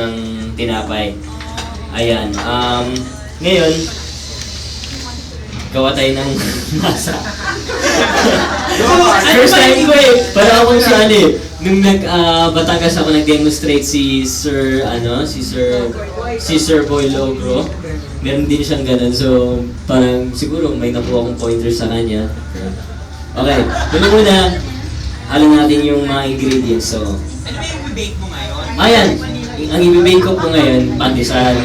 ng tinapay. Ayan. Ngayon, gawa tayo ng masa. First time ko eh. Para akong siya nung Batangas ako nag-demonstrate si Sir Boy Logro. Meron din siyang ganun. So, parang siguro may nakuha akong pointer sa kanya. Okay. Doon muna, halo natin yung mga ingredients. So, Ano ba yung bake mo ngayon? ayan. Ang i-bake ko po ngayon, pandesal.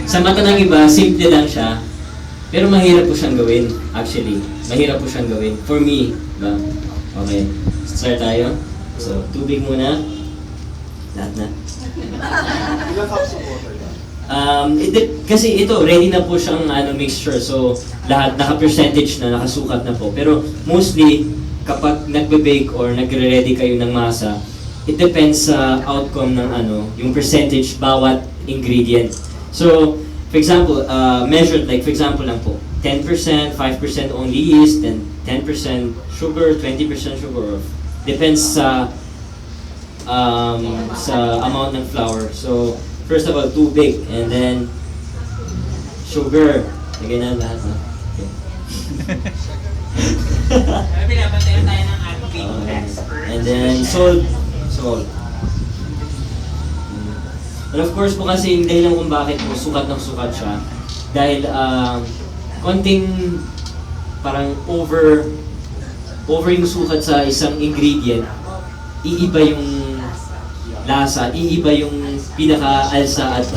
Sa mata ng iba, simple lang siya. Pero mahirap po siyang gawin, actually. Mahirap po siyang gawin. For me, diba? Okay. Start tayo. So, tubig muna. Lahat na. Ilang cups of water? Kasi ito, ready na po siyang mixture. So, lahat naka-percentage na, nakasukat na po. Pero mostly, kapag nagbe-bake or nagre-ready kayo ng masa, it depends sa outcome ng yung percentage bawat ingredient. So, for example, measured like for example lang po, 10%, 5% only yeast, then 10% sugar, 20% sugar. Depends sa amount ng flour. So, first of all, tubig, and then sugar. Lagyan na lahat na. Okay. Pinapantayan tayo ng ating expert. And then salt. And of course po kasi yung dahilan kung bakit po sukat ng sukat siya, dahil konting parang over yung sukat sa isang ingredient, iiba yung lasa, iiba yung pinaka-alsa at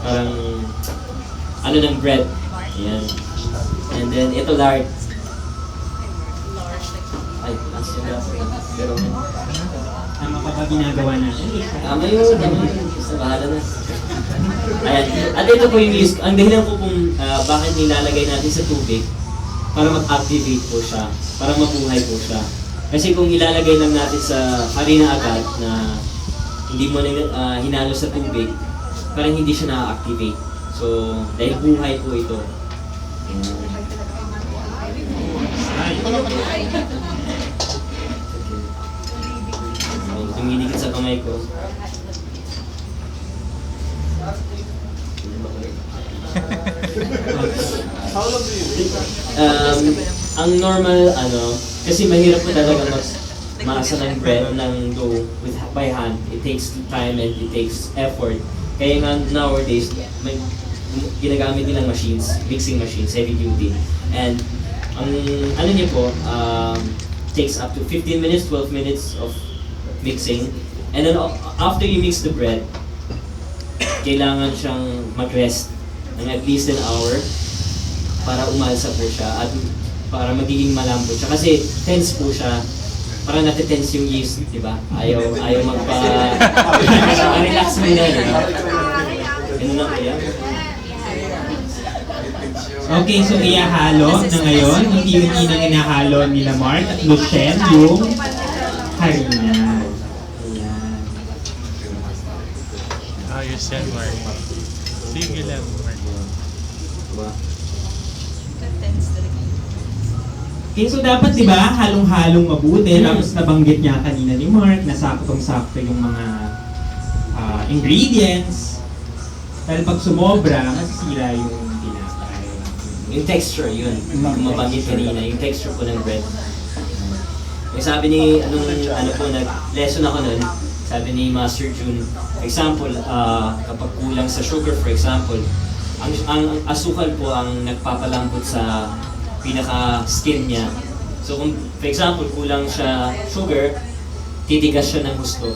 parang ng bread. Ayan. And then ito lard. Ay, last yung lasa. Pero Tama pa ba ginagawa natin? tama yun. Basta bahala na. Ayan. At ito po yung yeast. Ang dahilan po kung bakit nilalagay natin sa tubig, para mag-activate po siya, para mabuhay po siya. Kasi kung ilalagay lang natin sa harina agad na hindi mo na hinalo sa tubig, parang hindi siya na-activate. So, dahil buhay po ito. Tumidikit sa kamay ko. How long do you wait? Ang normal, kasi mahirap po talaga masa ng bread ng dough by hand. It takes time and it takes effort. Kaya nga nowadays, may ginagamit nilang machines, mixing machines, heavy duty. And ang niyo po, takes up to 15 minutes, 12 minutes of mixing. And then after you mix the bread, kailangan siyang mag-rest ng at least an hour para umalsa po siya at para magiging malambot siya. Kasi tense po siya. Parang natitense yung yeast, di ba? Ayaw relax muna, di ba? Ano na kaya? Okay, so ihahalo na ngayon. Unti-unti nang inahalo nila Mark at Lucien yung harina. Ayan. Ayos yan, Mark. Sige lang, Mark. Diba? Okay, so dapat di ba halong-halong mabuti. Tapos nabanggit niya kanina ni Mark na saktong-sakto yung mga ingredients. Dahil pag sumobra, masisira yung tinapay. Yung texture, yun. Kung mabanggit kanina, yung texture po ng bread. Yung sabi ni, nag-lesson ako nun, sabi ni Master June, example, kapag kulang sa sugar, for example, ang asukal po ang nagpapalambot sa pinaka-skin niya. So kung, for example, kulang siya sugar, titigas siya ng gusto.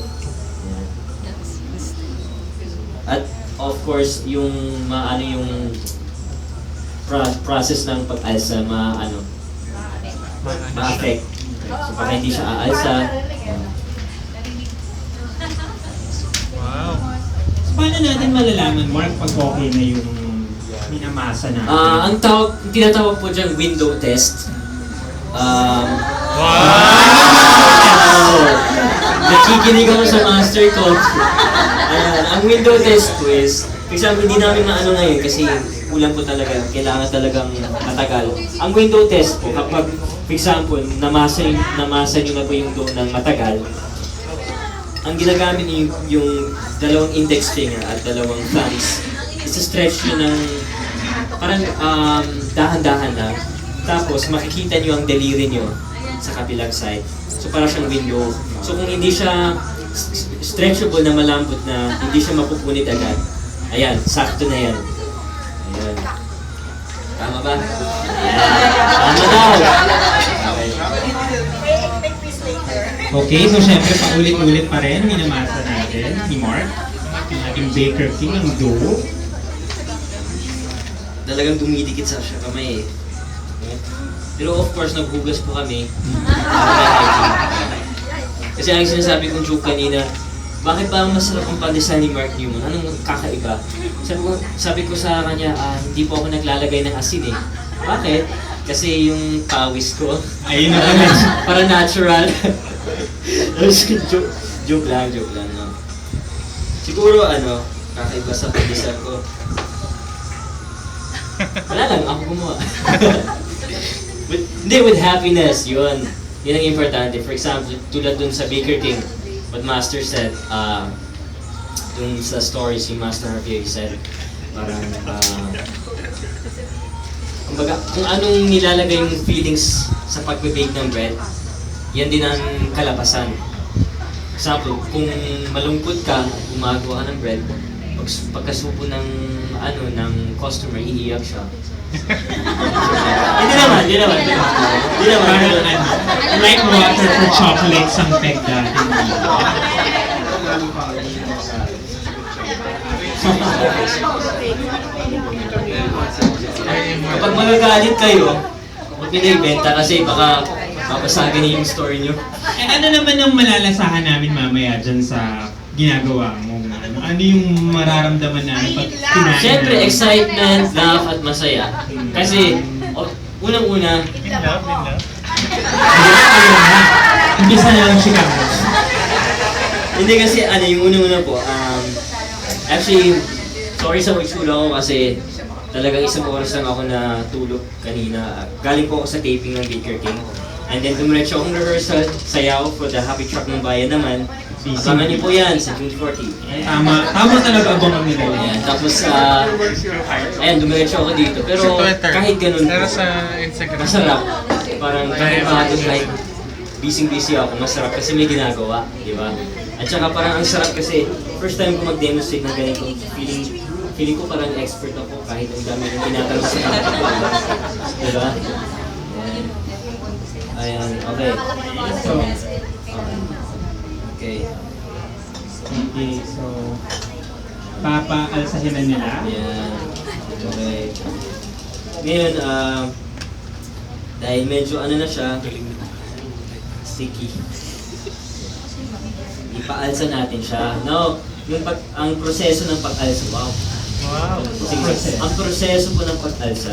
At of course, yung yung process ng pag-alsa, ma-affect. So baka hindi siya aalsa. Wow. So paano natin malalaman, Mark, pag okay na yung minamasa natin? Ang tinatawag po dyan window test. Wow! Nakikinig ako sa master ko. Ayan, ang window test ko is, for example, hindi namin maano ngayon kasi kulang po talaga, kailangan talagang matagal. Ang window test po, kapag, for example, namasa nyo na po yung dough ng matagal, ang ginagamit niyo yung dalawang index finger at dalawang thumbs. Isa-stretch nyo ng parang dahan-dahan lang. Tapos makikita nyo ang daliri nyo sa kabilang side. So para siyang window. So kung hindi siya stretchable na malambot na hindi siya mapupunit agad, ayan, sakto na yan. Ayan. Tama ba? Ayan. Tama daw! Okay. Okay, so syempre paulit-ulit pa rin, minamasa natin ni Mark, yung ating Baker King ng dough. Talagang dumidikit sa siya kamay eh. Pero of course, naghugas po kami. Kasi ang sinasabi kong joke kanina, bakit ba masarap ang pandesal ni Mark Newman? Anong kakaiba? Sabi ko sa kanya, hindi po ako naglalagay ng asin eh. Bakit? Kasi yung pawis ko, Ayun na pala. para natural. joke lang, no? Siguro kakaiba sa pandesal ko. Wala lang, ako gumawa. Hindi, with happiness, yun. Yun ang importante. For example, tulad dun sa Baker King, what Master said, dun sa stories si Master Harvey said, parang, kumbaga, kung anong nilalagay yung feelings sa pagbe-bake ng bread, yan din ang kalabasan. Example, kung malungkot ka, gumagawa ka ng bread, pagkasubo ng customer, iiyak siya. Hindi naman. Parang like water for chocolates ang peg dati. Kapag magagalit kayo, huwag nyo na ibenta kasi baka papasagin niyo yung story nyo. Eh ano naman ang malalasahan namin mamaya dyan sa ginagawa mo? Ano yung mararamdaman namin pag kinain? Siyempre, excitement, laugh, at masaya. Kasi, unang-una, Umpisa na lang siya. hindi kasi, yung unang-una po, actually, sorry sa magsula ko kasi talagang isang oras lang ako natulog kanina. Galing po ako sa taping ng Baker King. And then dumiretso akong rehearsal, sayaw for the Happy Truck ng Bayan naman. Abangan niyo po yan sa June 40. Tama talaga abangan nila yan. Ayan, tapos, dumiretso ako dito. Pero Sa Twitter. kahit ganun Pero po, sa Instagram. masarap. Parang kahit kahit busy ako, masarap kasi may ginagawa, di ba? At saka parang ang sarap kasi first time ko mag-demonstrate ng ganito, feeling ko parang expert ako kahit ang dami yung tinatanong sa kapit ko, di ba? Ayan, okay. So, Okay. okay, so papaalsahin na nila. Ayan. Okay. Ngayon, dahil medyo na siya, sticky. Ipaalsa natin siya. No, ang proseso ng pag-alsa, wow. Sige, ang proseso po ng pag-alsa,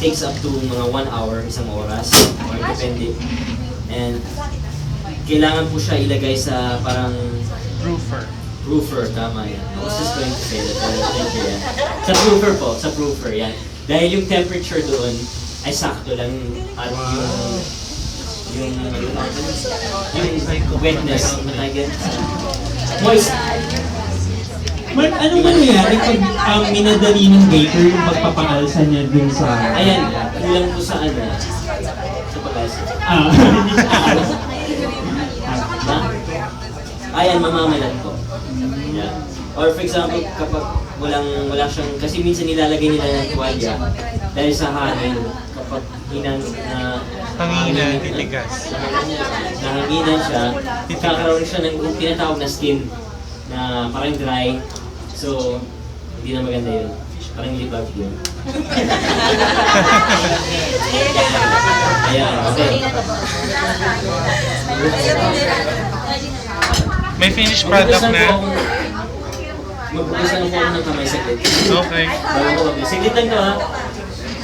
takes up to mga 1 hour, isang oras, or depende. And kailangan po siya ilagay sa parang proofer, tama yan. I was just going to say that. Thank you, yan. Sa proofer, yan. Dahil yung temperature doon ay sakto lang at yung wetness, moist. Mark, anong mangyayari pag minadali ng baker yung pagpapaalsa niya dun sa... Ayan, kulang po sa sa pag-alsa. Hindi sa aalsa. Ayan, mamamalat po. Yeah. Or for example, kapag wala siyang, kasi minsan nilalagay nila ng tuwalya dahil sa hangin, kapag Hanginan, titigas. nahanginan siya, kakaroon siya ng tinatawag na skin na parang dry. So, hindi na maganda yun. Parang libag yun. Ayan, okay. May finished product na? Magbubusan ako ng kamay saglit. Okay. Saglit lang to ha.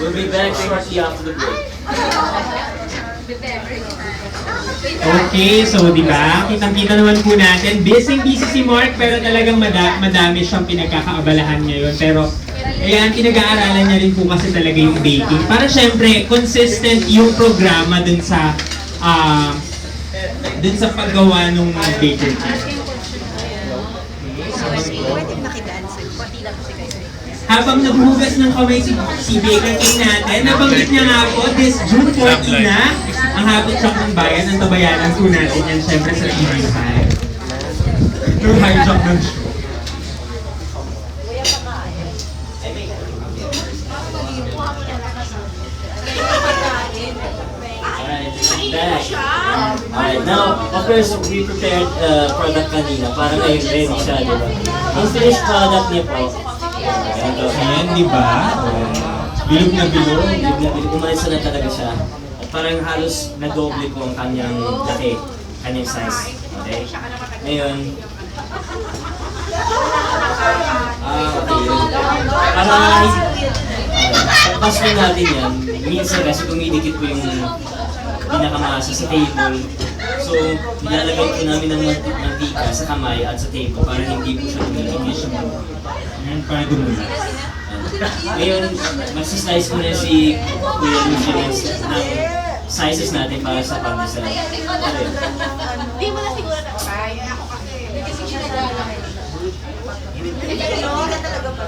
We'll be back shortly after the break. Okay, so di ba? Kitang-kita naman po natin. Busy si Mark pero talagang madami siyang pinagkakaabalahan ngayon. Pero ayan, pinag-aaralan niya rin po kasi talaga yung baking. Para syempre, consistent yung programa dun sa dun sa paggawa ng baker tea. Pwede nakidance. Pati lang kasi kayo. Habang naghugas ng kamay si Baker King natin, nabanggit niya nga po, this June 14 na, ang Habit Shop ng Bayan, ang tabayanan po natin yan, syempre sa TV5. Yung hijack ng show. Alright, now, of course, we prepared product kanina para ngayon ready siya, di ba? Ang finished product niya po, ito. Ayan, di ba? Bilog na bilog. Umalis na talaga siya. At parang halos na-double ko ang kanyang laki, kanyang size. Okay? Ngayon, para pagpas mo natin yan, minsan kasi dumidikit ko yung pinakamasa sa table. So, nilalagay ko namin ng mantika sa kamay at sa table para hindi po siya dumidikit. Ayan, para dumula. Ngayon, magsislice ko na si Kuya Lucy ng sizes natin para sa pandesal. Hindi mo na siguro na try. Ako kasi. Kasi sinadala. Hindi talaga pa.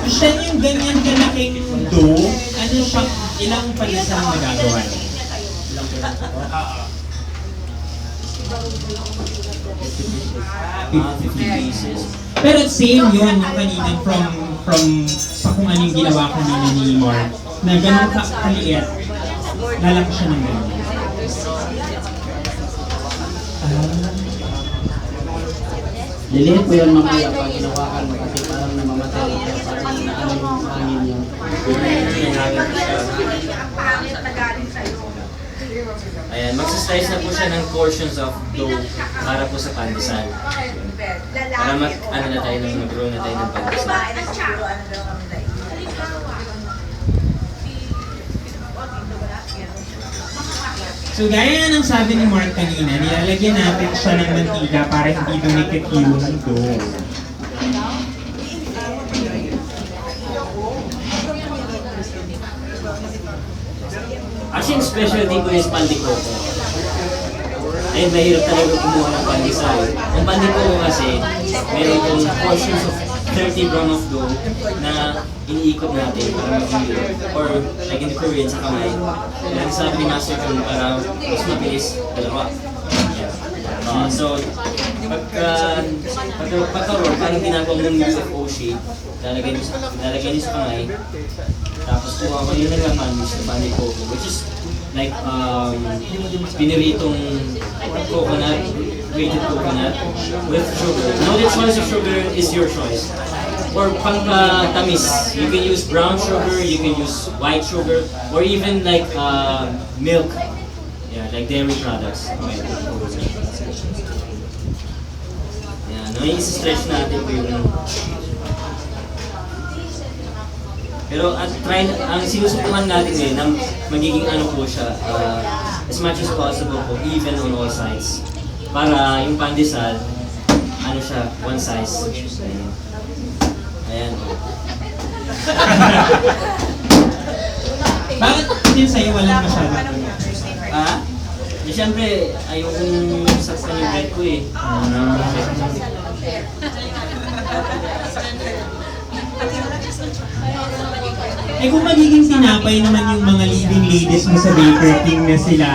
Siya yung ganyan kalaking dough, ano siya, ilang pandesal ang nagagawa niya? Ilang pera? 50 pieces. Pero same yun, yung kanina from sa kung ano yung ginawa kanina ni Mark, na ganun kaliit, lalaki siya ng ganyan. Liliit po yun mamaya pag ginawakan mo kasi parang namamatay siya, parang ano yung hangin niya. Ayan, magsislice na po siya ng portions of dough para po sa pandesal. Para ano na tayo, mag-grow na tayo ng pandesal. So gaya nga ng sabi ni Mark kanina, nilalagyan natin siya ng mantika para hindi dumikit yung dough. Actually, yung specialty ko is pandikoko. Ayun, mahirap talaga kumuha ng pandesal. Ang pandikoko kasi, meron itong portions of 30 gram of dough na iniikot natin para mag-hilo. Or, like in the Korean, sa kamay. Kaya sabi ni Master Jun, para mas mabilis, dalawa. So, pagka-roll, parang ginagawa mong UFO shape, lalagay niyo sa kamay, tapos kuha ko yung nagmamanis na pandikoko, which is like piniritong coconut, grated coconut with sugar. Now the choice of sugar is your choice. Or pangka-tamis, you can use brown sugar, you can use white sugar, or even like milk. Yeah, like dairy products. Okay. Yeah, no, i-stretch natin po yung... Pero at try, ang sinusubukan natin ngayon na magiging ano po siya, as much as possible po, even on all sides. Para yung pandesal, ano siya, one size. Ayan. Bakit din sa'yo walang masyadong Siyempre, ayokong saktan yung bread ko eh. Eh kung magiging tinapay naman yung mga leading ladies mo sa Baker King na sila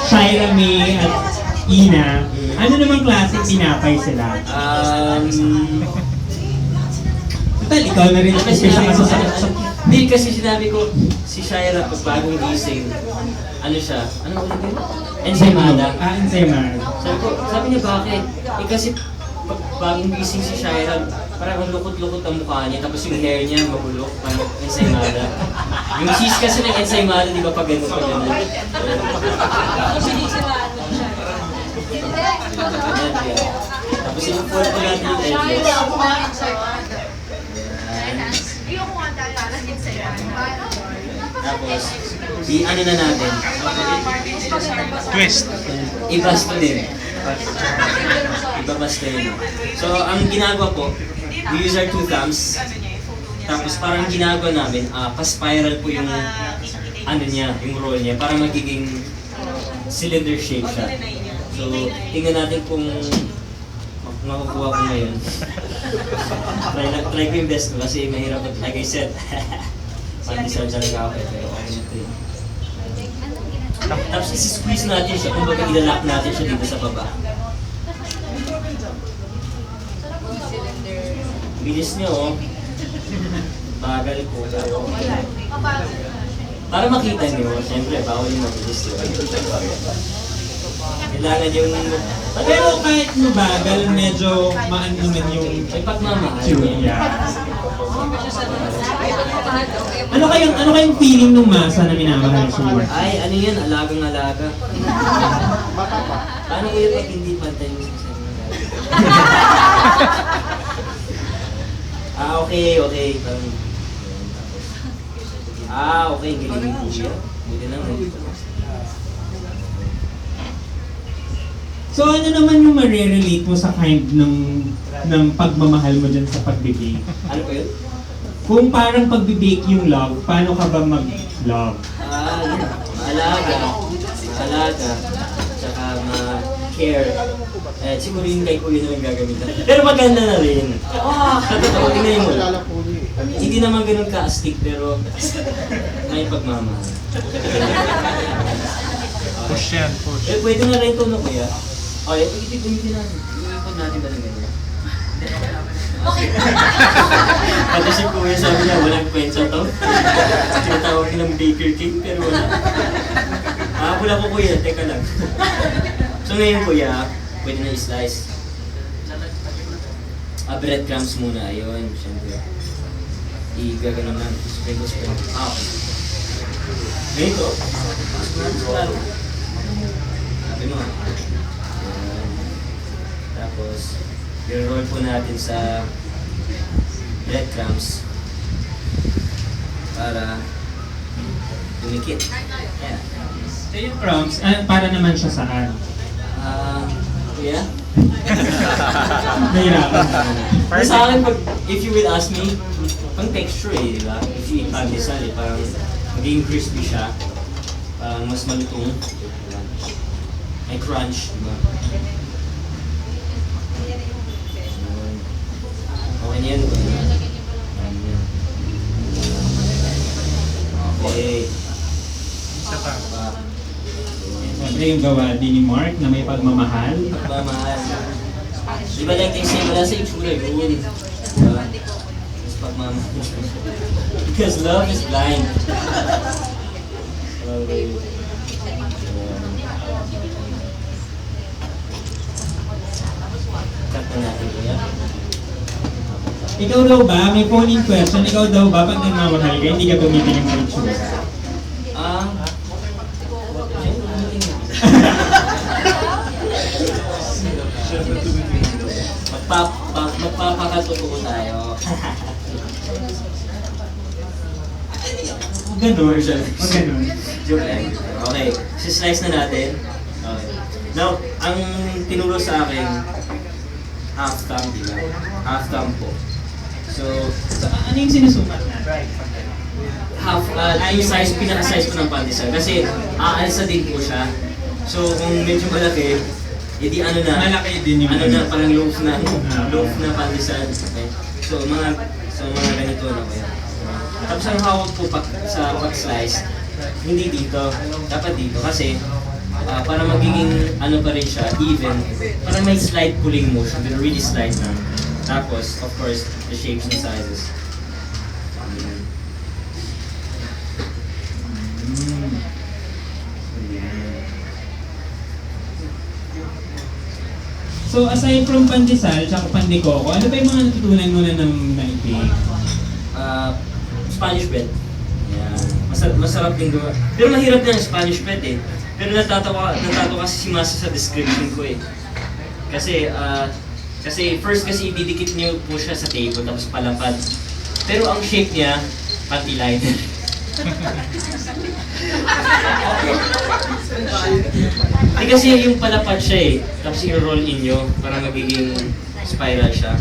Shira May at Ina, ano namang klaseng tinapay sila? Total, ikaw na rin Kasi umpisa ka sa hindi kasi sinabi ko, si Shira pag bagong gising, ano siya? Ano ulit yun? Ensaymada. Ensaymada. Sabi niya bakit? Eh kasi pag bagong gising si Shira, parang ang lukot-lukot ang mukha niya, tapos yung hair niya mabulok, parang ensaymada. Yung cheese kasi ng ensaymada, di ba pag gano'n pa gano'n? Tapos yung full pa natin yung edges. Tapos, i-ano na natin? Twist. Ibasto din. Ibabasto din. So, ang ginagawa po, we use our 2 thumbs. Tapos parang ginagawa namin, pa-spiral po yung ano niya, yung roll niya, para magiging cylinder shape siya. So, tingnan natin kung makukuha ko ngayon. try ko yung best ko kasi mahirap. Like I said, pandesal talaga ako. Pero okay na ito eh. Tapos isi-squeeze natin siya, kumbaga ilalak natin siya dito sa baba. Bilis niyo oh. Bagal ko. Para makita niyo, siyempre bawal yung mabilis. Kailangan yung... Pero kahit mabagal, medyo maano naman yung May pagmamahal. yeah. Ano kayong feeling nung masa na minamahal si Mark? Ay, ano yan? Alagang-alaga. Paano yun pag hindi pantay yung sasabihin? Okay. Okay. Galing po siya. Buti lang. So ano naman yung marirelate mo sa kind ng pagmamahal mo dyan sa pagbibake? Ano po yun? Kung parang pagbibake yung love, paano ka ba mag-love? Maalaga. Tsaka ma-care. Siguro yung kay Kuya na lang gagamitan. Pero maganda na rin. Sa totoo, tingnan mo. Kilala po niyo eh. Hindi naman ganun ka-astig, pero may pagmamahal. Push yan, push. Pwede na rin ito no, Kuya. Okay, ipon natin. Ipon natin ba ng ganyan? Kasi si Kuya sabi niya, walang kwenta to. Tinatawag nilang Baker King, pero wala. Wala ko Kuya, teka lang. So ngayon Kuya, pwede na i-slice. Breadcrumbs muna, ayun, siyempre. Igaganon lang, sprinkle. Okay. Ganito. Sabi mo. Ayan. Tapos, i-roll po natin sa breadcrumbs para dumikit. Ayan. So yung crumbs, para naman siya saan? Kuya? Nahirapan. Sa akin, if you will ask me, pang texture eh, di ba? If you eat pandesal eh, parang magiging crispy siya. Parang mas malutong. May crunch, di ba? Okay na yan. Okay. Isa pa. Siyempre yung gawa din ni Mark na may pagmamahal. Pagmamahal. Di ba like they say, wala sa itsura yun. Diba? Mas pagmamahal. Because love is blind. Okay. Cut na natin ko yan. Ikaw daw ba, may phone-in question, ikaw daw ba pag nagmamahal ka, hindi ka tumitingin sa itsura? Magpapakatotoo tayo. Ganun. O ganun. Joke lang. Okay, slice na natin. Okay. Now, ang tinuro sa akin, half thumb, di ba? Half thumb po. So, Ano yung sinusukat natin? half, yung size, pinaka-size ko ng pandesal. Kasi, aalsa din po siya. So, kung medyo malaki, edi ano na, Malaki din yung ano na, parang loaf na pandesal. Okay. So, mga ganito na kaya. Tapos ang hawak po sa pag-slice, hindi dito, dapat dito kasi para magiging ano pa rin siya, even, parang may slight pulling motion, pero really slight na. Tapos, of course, the shapes and sizes. So aside from pandesal, tsaka pandikoko, ano pa yung mga natutunan mo na ng naibig? Spanish bread. Yeah. Masarap din gawa. Pero mahirap din ang Spanish bread eh. Pero natatawa kasi si Masa sa description ko eh. Kasi first kasi ididikit niyo po siya sa table tapos palapad. Pero ang shape niya, panty liner. Hindi kasi yung palapad siya eh. Tapos i-roll in nyo para magiging spiral siya.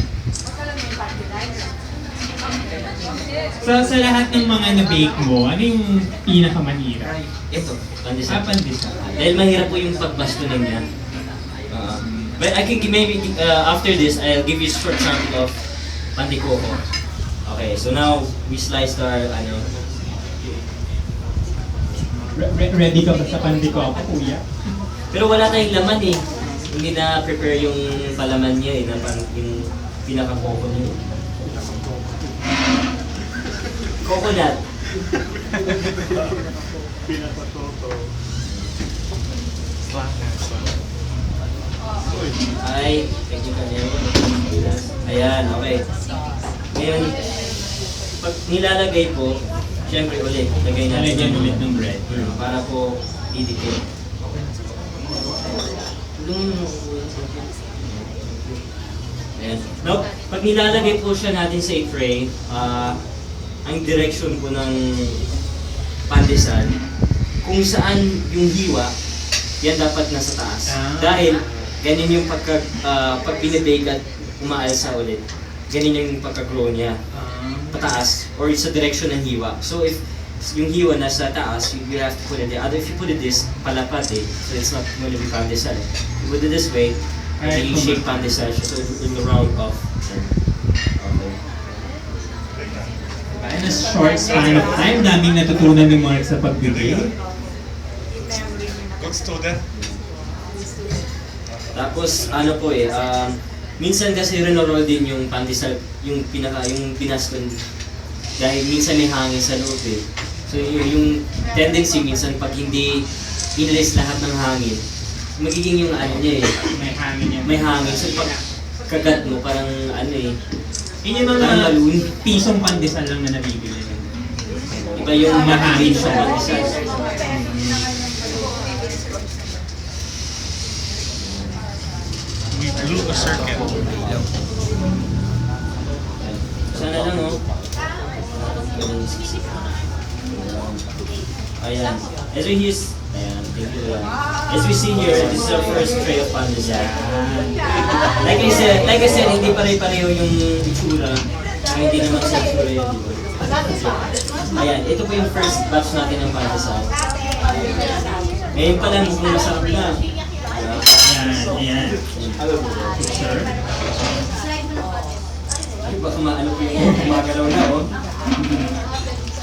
Sa lahat ng mga na-bake mo, ano yung pinakamahirap? Ito, pandesal. Pandesal. Dahil mahirap po yung pagbastunin niya. But I can maybe after this, I'll give you a short sample of pandikoko. Okay, so now we sliced our Ready ka ba sa pandikoko, kuya? Pero wala tayong laman eh. Hindi na prepare yung palaman niya eh, yung pinaka-coco niya. Coconut. Ay, thank you kanyo. Ayan, okay. Ngayon, pag nilalagay po, syempre ulit, lagay natin Lalagyan ulit ng bread. Para po didikit. Ayan. Now, pag nilalagay po siya natin sa tray, ang direction po ng pandesal, kung saan yung hiwa, yan dapat nasa taas. Dahil, ganyan yung pag binibake at umaalsa ulit. Ganyan yung pagka-grow niya. Pataas, or sa direction ng hiwa. So if yung hiwa nasa taas, you have to put it there. If you put it this, palapat eh. So it's not going to be pandesal. You put it this way, Right. you shape pandesal siya. So it will round off. Okay. In a short span of time, daming natutunan ni Mark sa pagbibig. Good student. Tapos ano po eh, minsan kasi rinoroll din yung pandesal, yung pinaskon. Dahil minsan may hangin sa loob eh. So yung tendency minsan pag hindi inalis lahat ng hangin, magiging yung ano niya eh, May hangin yan. may hangin. So pag kagat mo parang ano eh, Yun yung parang mga balloon. pisong pandesal lang na nabibili. Iba yung mahangin sa pandesal. We drew a circle. Sana lang oh. Ayan. As we use, ayan, thank you. As we see here, this is our first tray of pandesal. Like I said, hindi pare-pareho yung itsura. Hindi naman sa itsura yun, di ba? Ayan, ito po yung first batch natin ng pandesal. Ngayon pa lang, mukhang masarap na. Ayan. Picture. Ay, baka maano po yung gumagalaw na, oh.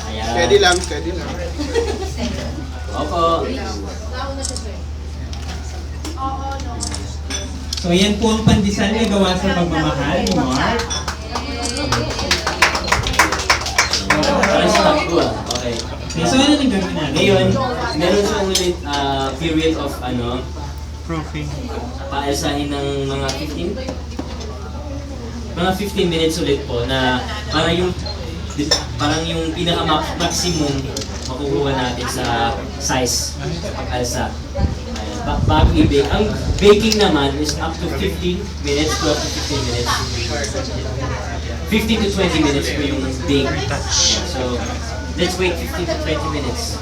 Ayan. Steady lang, steady lang. Opo. So yan po ang pandesal na gawa sa pagmamahal ni Mark. Parang stop ko ah. Okay. Okay, so ano nang gagawin natin? Ngayon, meron siyang ulit period of Proofing. paalsahin ng mga 15 minutes ulit po na parang yung pinaka-maximum makukuha natin sa size sa pag-alsa. Ayan, bago i-bake. Ang baking naman is up to 15 minutes, 12 to 15 minutes. 15 to 20 minutes po yung bake. So, let's wait 15 to 20 minutes.